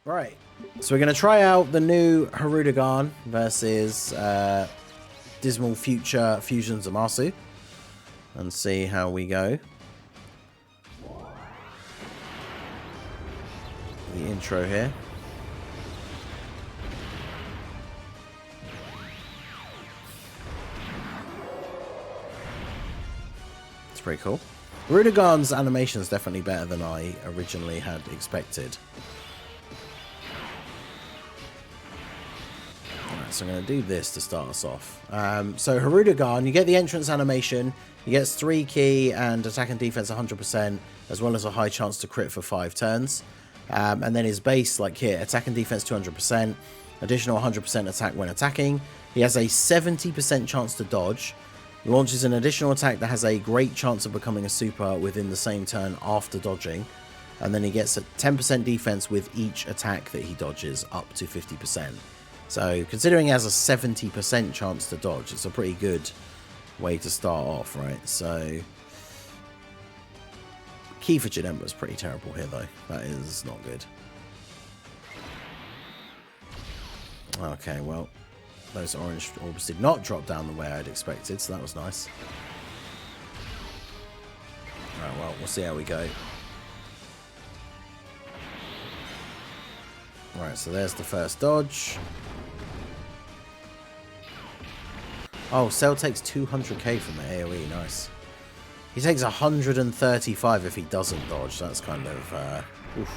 Right, so we're going to try out the new Hirudegarn versus Dismal Future Fusion ZAMASU and see how we go. The intro here. It's pretty cool. Hirudegarn's animation is definitely better than I originally had expected. So I'm going to do this to start us off. So Hirudegarn, you get the entrance animation. He gets 3 key and attack and defense 100%, as well as a high chance to crit for 5 turns. And then his base, like here, attack and defense 200%, additional 100% attack when attacking. He has a 70% chance to dodge. He launches an additional attack that has a great chance of becoming a super within the same turn after dodging. And then he gets a 10% defense with each attack that he dodges, up to 50%. So, considering he has a 70% chance to dodge, it's a pretty good way to start off, right? So, key for Janemba is pretty terrible here, though. That is not good. Okay, well, those orange orbs did not drop down the way I'd expected, so that was nice. Alright, well, we'll see how we go. Right, so there's the first dodge. Oh, Cell takes 200k from the AoE, nice. He takes 135 if he doesn't dodge, that's kind of, oof.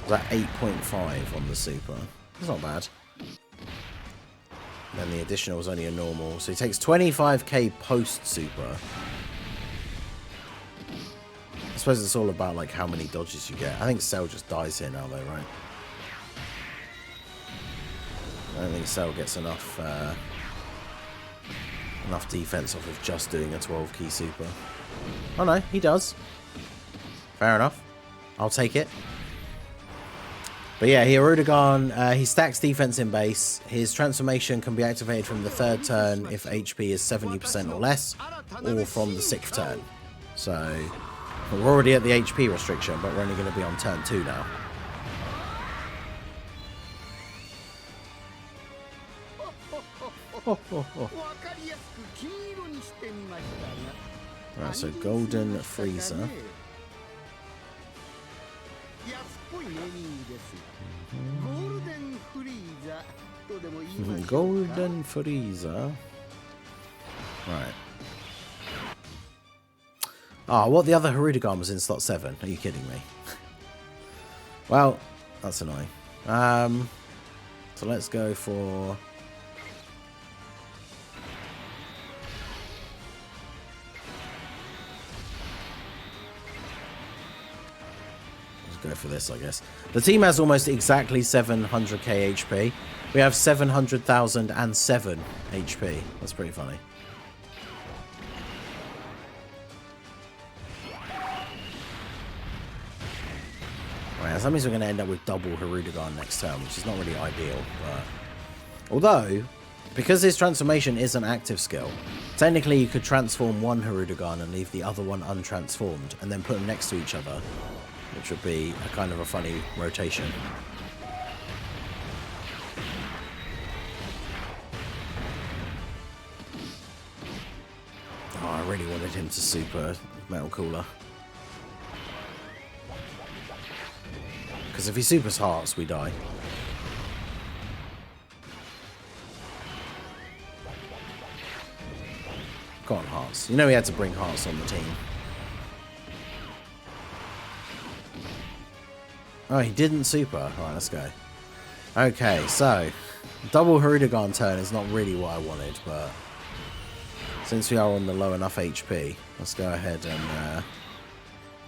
That 8.5 on the super. That's not bad. Then the additional was only a normal, so he takes 25k post super. I suppose it's all about like how many dodges you get. I think Cell just dies here now though, right? I don't think Cell gets enough enough defense off of just doing a 12 key super. Oh no, he does. Fair enough. I'll take it. But yeah, Hirudegarn, he stacks defense in base. His transformation can be activated from the 3rd turn if HP is 70% or less, or from the 6th turn. So we're already at the HP restriction, but we're only going to be on turn 2 now. Right, so Golden Freezer. Golden Freezer. Right. Ah, what the other Hirudegarn was in slot 7? Are you kidding me? Well, that's annoying. So let's go for... go for this, I guess. The team has almost exactly 700k HP. We have 700,007 HP. That's pretty funny. Right, that means we're going to end up with double Hirudegarn next turn, which is not really ideal. But... although, because his transformation is an active skill, technically you could transform one Hirudegarn and leave the other one untransformed, and then put them next to each other, which would be a kind of a funny rotation. Oh, I really wanted him to super Metal Cooler. Because if he supers Hearts, we die. Go on, Hearts. You know he had to bring Hearts on the team. Oh, he didn't super. Alright, let's go. Okay, so double Hirudegarn turn is not really what I wanted, but since we are on the low enough HP, let's go ahead and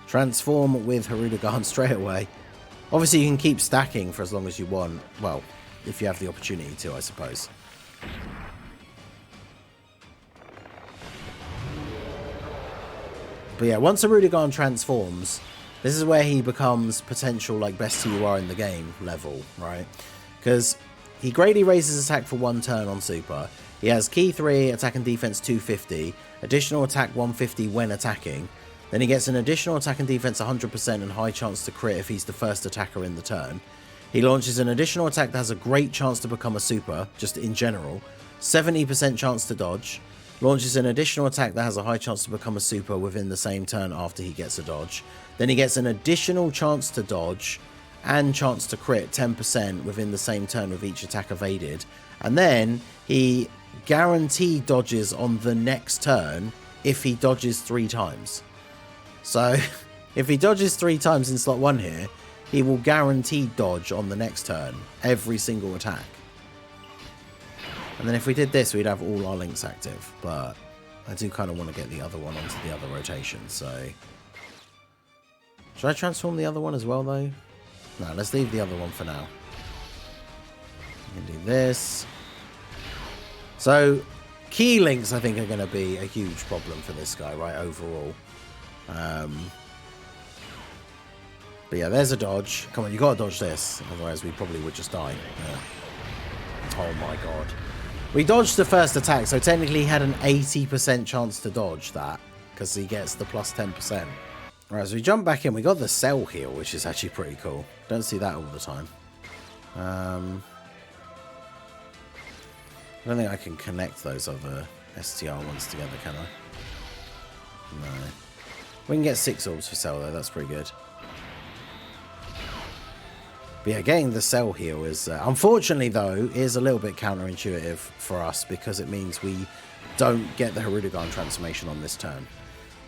transform with Hirudegarn straight away. Obviously, you can keep stacking for as long as you want. Well, if you have the opportunity to, I suppose. But yeah, once Hirudegarn transforms, this is where he becomes potential, like, best TUR in the game level, right? Because he greatly raises attack for 1 turn on super. He has key 3, attack and defense 250, additional attack 150 when attacking. Then he gets an additional attack and defense 100% and high chance to crit if he's the first attacker in the turn. He launches an additional attack that has a great chance to become a super, just in general. 70% chance to dodge. Launches an additional attack that has a high chance to become a super within the same turn after he gets a dodge. Then he gets an additional chance to dodge and chance to crit 10% within the same turn with each attack evaded. And then he guaranteed dodges on the next turn if he dodges 3 times. So if he dodges 3 times in slot 1 here, he will guaranteed dodge on the next turn, every single attack. And then if we did this, we'd have all our links active. But I do kind of want to get the other one onto the other rotation, so... Should I transform the other one as well, though? No, let's leave the other one for now. We can do this. So, key links, I think, are going to be a huge problem for this guy, right, overall. But yeah, there's a dodge. Come on, you got to dodge this. Otherwise, we probably would just die. Yeah. Oh, my God. We dodged the first attack, so technically he had an 80% chance to dodge that, because he gets the plus 10%. Alright, so we jump back in. We got the cell heal, which is actually pretty cool. Don't see that all the time. I don't think I can connect those other STR ones together, can I? No. We can get 6 orbs for cell, though. That's pretty good. But yeah, getting the cell heal is... unfortunately, though, is a little bit counterintuitive for us because it means we don't get the Hirudegarn transformation on this turn.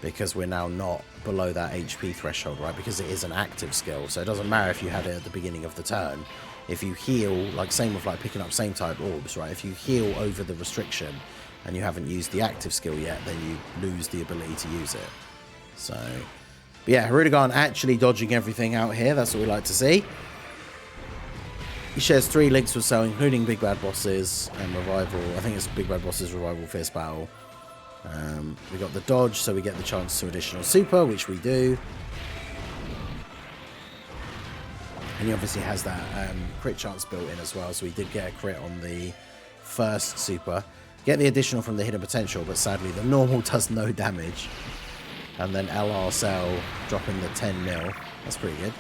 Because we're now not below that HP threshold, right? Because it is an active skill. So it doesn't matter if you had it at the beginning of the turn. If you heal, like same with like picking up same type orbs, right? If you heal over the restriction and you haven't used the active skill yet, then you lose the ability to use it. So, but yeah, Hirudegarn actually dodging everything out here. That's what we like to see. He shares 3 links with Cell, including Big Bad Bosses and Revival. I think it's Big Bad Bosses, Revival, Fierce Battle. We got the dodge, so we get the chance to additional super, which we do. And he obviously has that crit chance built in as well, so we did get a crit on the first super. Get the additional from the hidden potential, but sadly the normal does no damage. And then LR Cell dropping the 10 mil. That's pretty good.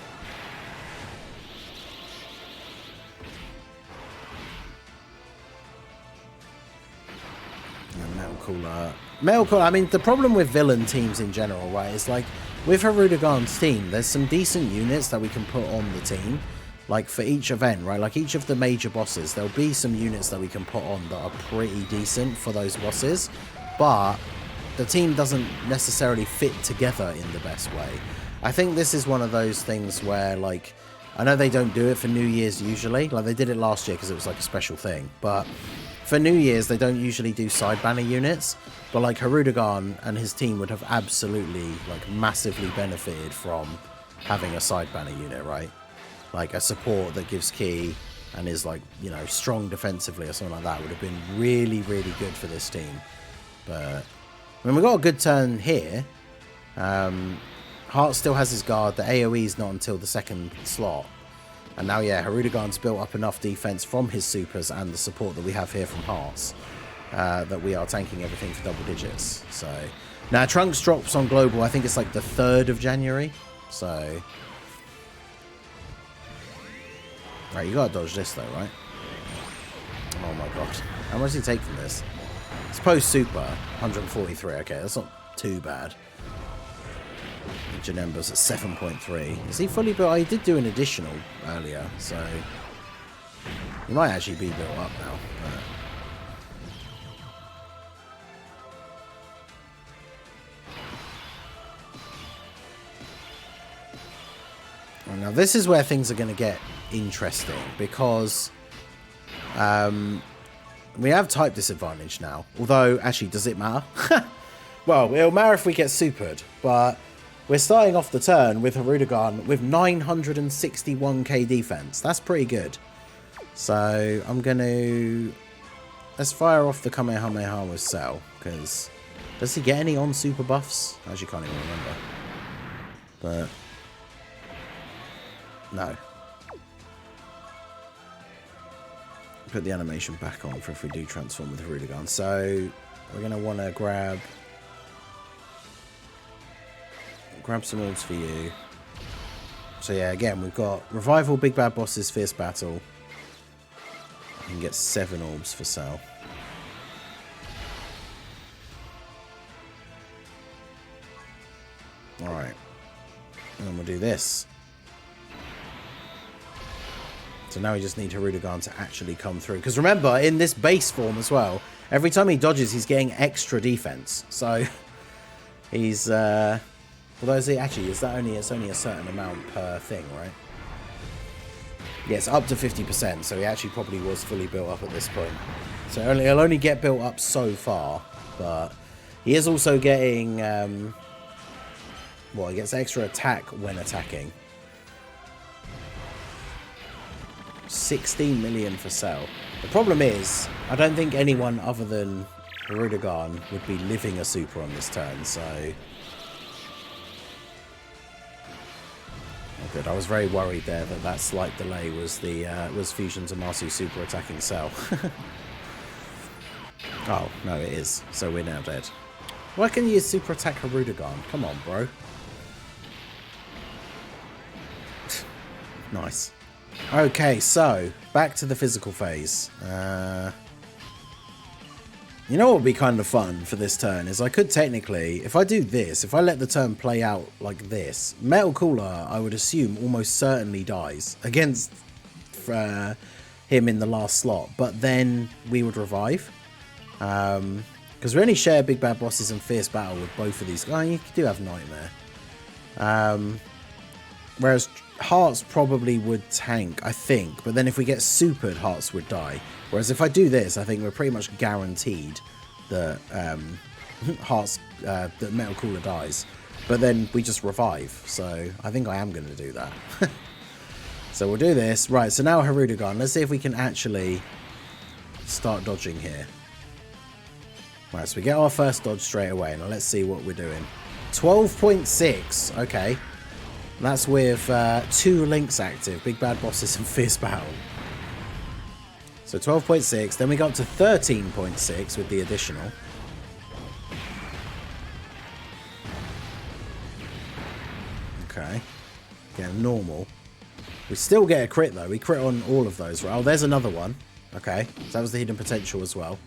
Metal Cooler, I mean, the problem with villain teams in general, right, is like, with Hirudegarn's team, there's some decent units that we can put on the team, like, for each event, right, like, each of the major bosses, there'll be some units that we can put on that are pretty decent for those bosses, but the team doesn't necessarily fit together in the best way. I think this is one of those things where, like, I know they don't do it for New Year's usually, like, they did it last year because it was, like, a special thing, but... For New Year's, they don't usually do side banner units, but like Hirudegarn and his team would have absolutely, like, massively benefited from having a side banner unit, right? Like a support that gives key and is, like, you know, strong defensively or something like that would have been really, really good for this team. But, I mean, we got a good turn here. Hart still has his guard. The AoE is not until the second slot. And now, yeah, Hirudegarn's built up enough defense from his supers and the support that we have here from Hearts that we are tanking everything for double digits. So, now Trunks drops on global. I think it's like the 3rd of January. So, right, you gotta dodge this though, right? Oh my god, how much does he take from this? It's post super 143. Okay, that's not too bad. Janemba's at 7.3. Is he fully built? Oh, he did do an additional earlier, so he might actually be built up now. Well, now this is where things are going to get interesting because we have type disadvantage now. Although, actually, does it matter? Well, it'll matter if we get supered, but we're starting off the turn with Hirudegarn with 961k defense. That's pretty good. So I'm going to... Let's fire off the Kamehameha with Cell. Because does he get any on super buffs? I actually can't even remember. But... no. Put the animation back on for if we do transform with Hirudegarn. So we're going to want to grab... grab some orbs for you. So yeah, again, we've got Revival, Big Bad Bosses, Fierce Battle. I can get 7 orbs for Cell. Alright. And then we'll do this. So now we just need Hirudegarn to actually come through. Because remember, in this base form as well, every time he dodges, he's getting extra defense. So he's... although actually, it's only a certain amount per thing, right? Yes, up to 50%. So he actually probably was fully built up at this point. So he'll only get built up so far. But he is also getting... well, he gets extra attack when attacking. 16 million for Cell. The problem is, I don't think anyone other than Hirudegarn would be living a super on this turn, so... Oh, good. I was very worried there that that slight delay was the was Fusion ZAMASU super attacking Cell. Oh, no, it is. So we're now dead. Why can you super attack Hirudegarn? Come on, bro. Nice. Okay, so back to the physical phase. You know what would be kind of fun for this turn is I could technically, if I do this, if I let the turn play out like this, Metal Cooler, I would assume, almost certainly dies against him in the last slot, but then we would revive. Because we only share Big Bad Bosses and Fierce Battle with both of these. Oh, you do have Nightmare. Whereas Hearts probably would tank, I think. But then if we get supered, Hearts would die. Whereas if I do this, I think we're pretty much guaranteed that Hearts, that Metal Cooler dies. But then we just revive. So I think I am going to do that. So we'll do this. Right, so now Hirudegarn. Let's see if we can actually start dodging here. Right, so we get our first dodge straight away. Now let's see what we're doing. 12.6. Okay. That's with 2 links active, Big Bad Bosses and Fierce Battle. So 12.6, then we got to 13.6 with the additional. Okay. Again, normal. We still get a crit though, we crit on all of those, right? Oh, there's another one. Okay, so that was the hidden potential as well.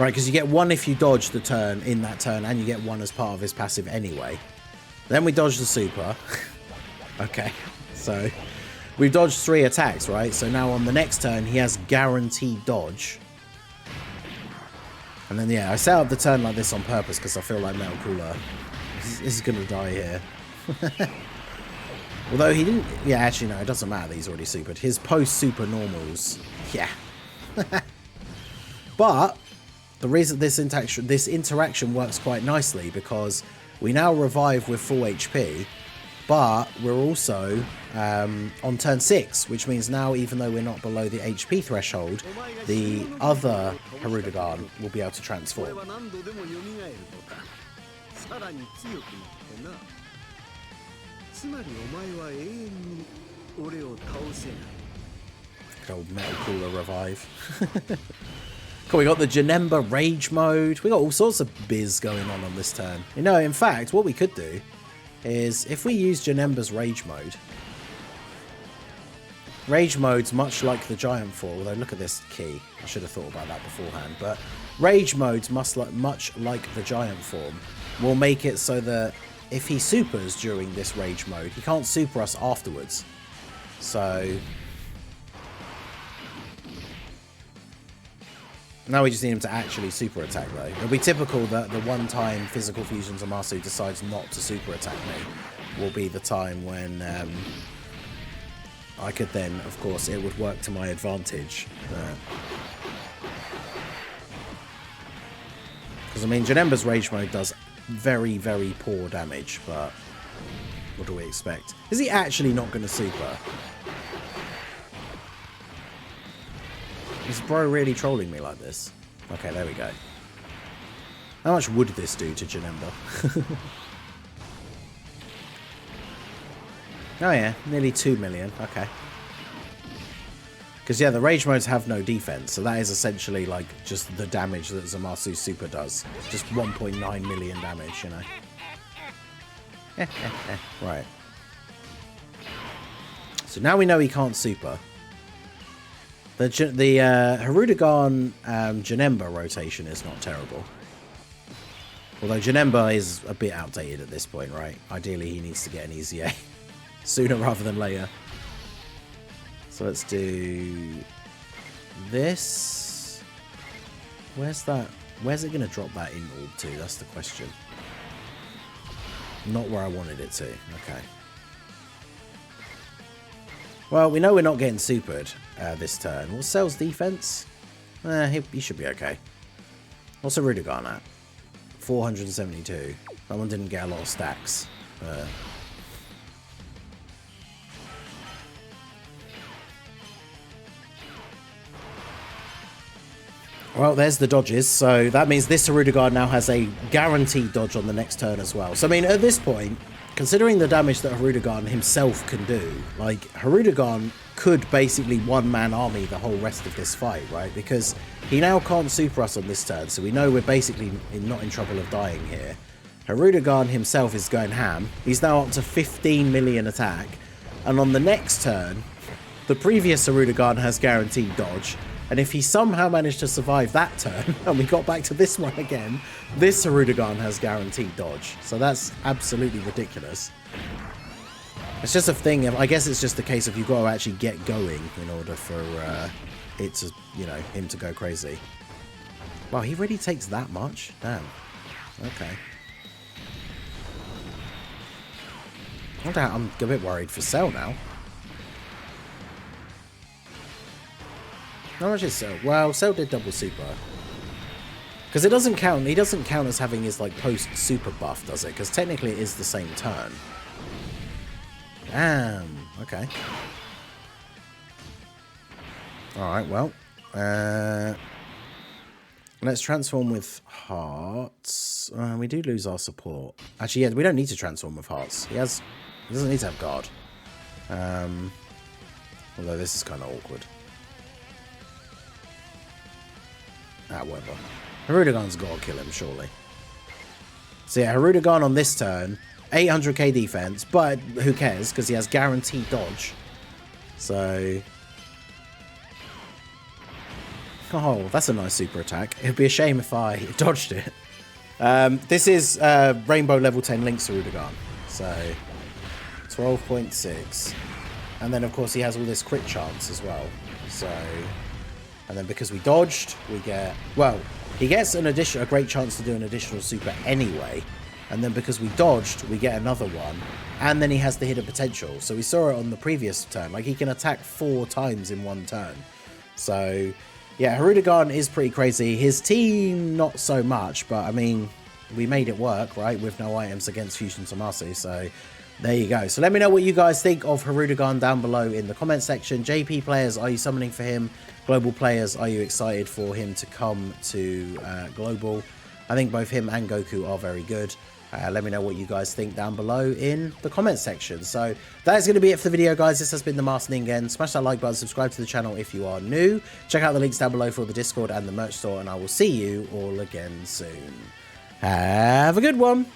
Right, because you get 1 if you dodge the turn in that turn, and you get 1 as part of his passive anyway. Then we dodge the super. Okay, so we've dodged 3 attacks, right? So now on the next turn, he has guaranteed dodge. And then, yeah, I set up the turn like this on purpose because I feel like Metal Cooler is going to die here. Although he didn't... Yeah, actually, no, it doesn't matter that he's already supered. His post-super normals... Yeah. But the reason this interaction works quite nicely because... We now revive with full HP, but we're also on turn 6, which means now even though we're not below the HP threshold, the other Hirudegarn will be able to transform. Good old Metal Cooler revive. Cool, we got the Janemba Rage mode. We got all sorts of biz going on this turn. You know, in fact, what we could do is if we use Janemba's Rage mode's much like the Giant Fall, although look at this key. I should have thought about that beforehand. But Rage mode's much like the Giant form will make it so that if he supers during this Rage mode, he can't super us afterwards. So... Now we just need him to actually super attack though. It'll be typical that the one time Physical Fusion ZAMASU decides not to super attack me will be the time when I could then, of course, it would work to my advantage. Because I mean, Janemba's Rage mode does very, very poor damage, but what do we expect? Is he actually not going to super? Is bro really trolling me like this? Okay, there we go. How much would this do to Janemba? Oh yeah, nearly 2 million. Okay. Because yeah, the Rage modes have no defense, so that is essentially like just the damage that ZAMASU Super does. Just 1.9 million damage, you know. Right. So now we know he can't super. The Hirudegarn Janemba rotation is not terrible. Although Janemba is a bit outdated at this point, right? Ideally, he needs to get an EZA sooner rather than later. So let's do this. Where's that? Where's it going to drop that in orb to? That's the question. Not where I wanted it to. Okay. Well, we know we're not getting supered this turn. What's Cell's defense? He should be okay. What's a Hirudegarn at? 472. That one didn't get a lot of stacks. Well, there's the dodges. So that means this Hirudegarn now has a guaranteed dodge on the next turn as well. So, I mean, at this point, considering the damage that Hirudegarn himself can do, like, Hirudegarn could basically one-man army the whole rest of this fight, right? Because he now can't super us on this turn, so we know we're basically not in trouble of dying here. Hirudegarn himself is going ham. He's now up to 15 million attack. And on the next turn, the previous Hirudegarn has guaranteed dodge. And if he somehow managed to survive that turn, and we got back to this one again, this Hirudegarn has guaranteed dodge. So that's absolutely ridiculous. It's just a thing of, I guess it's just a case of you've got to actually get going in order for it to, you know, him to go crazy. Wow, he really takes that much? Damn. Okay. I'm a bit worried for Cell now. How much is Cell? Well, Cell did double super. Because it doesn't count. He doesn't count as having his, like, post-super buff, does it? Because technically it is the same turn. Damn. Okay. Alright, well. Let's transform with hearts. We do lose our support. Actually, yeah, we don't need to transform with hearts. He doesn't need to have guard. Although this is kind of awkward. Whatever. Hirudegarn's got to kill him, surely. So yeah, Hirudegarn on this turn, 800k defense, but who cares, because he has guaranteed dodge. So... oh, that's a nice super attack. It'd be a shame if I dodged it. This is Rainbow level 10 Link's Hirudegarn. So, 12.6. And then, of course, he has all this crit chance as well. So... and then because we dodged, we get... well, he gets a great chance to do an additional super anyway. And then because we dodged, we get another one. And then he has the hidden potential. So we saw it on the previous turn. Like, he can attack 4 times in one turn. So, yeah, Hirudegarn is pretty crazy. His team, not so much. But, I mean, we made it work, right? With no items against Fusion ZAMASU. So... there you go. So let me know what you guys think of Hirudegarn down below in the comment section. JP players, are you summoning for him? Global players, are you excited for him to come to Global? I think both him and Goku are very good. Let me know what you guys think down below in the comment section. So that is going to be it for the video, guys. This has been the Master Ningen. Smash that like button, subscribe to the channel if you are new. Check out the links down below for the Discord and the merch store, and I will see you all again soon. Have a good one.